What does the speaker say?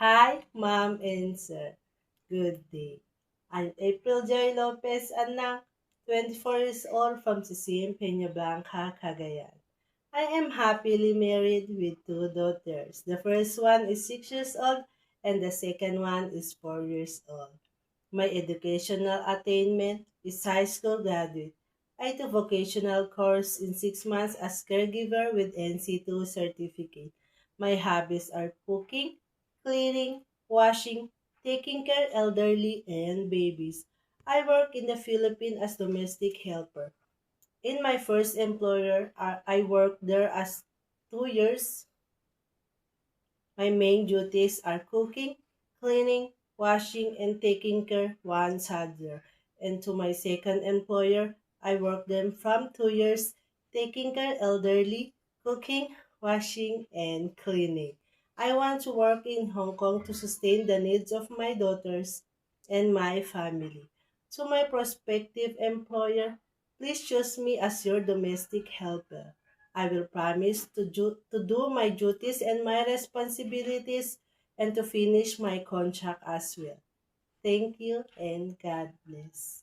Hi, Ma'am and Sir. Good day. I'm April Joy Lopez Anang, 24 years old from Sisim, Peñablanca, Cagayan. I am happily married with two daughters. The first one is 6 years old and the second one is 4 years old. My educational attainment is high school graduate. I took vocational course in 6 months as caregiver with NC2 certificate. My hobbies are cooking, cleaning, washing, taking care elderly and babies. I work in the Philippines as domestic helper. In my first employer, I worked there as 2 years. My main duties are cooking, cleaning, washing, and taking care one toddler. And to my second employer, I worked them from 2 years, taking care elderly, cooking, washing, and cleaning. I want to work in Hong Kong to sustain the needs of my daughters and my family. To my prospective employer, please choose me as your domestic helper. I will promise to do my duties and my responsibilities and to finish my contract as well. Thank you and God bless.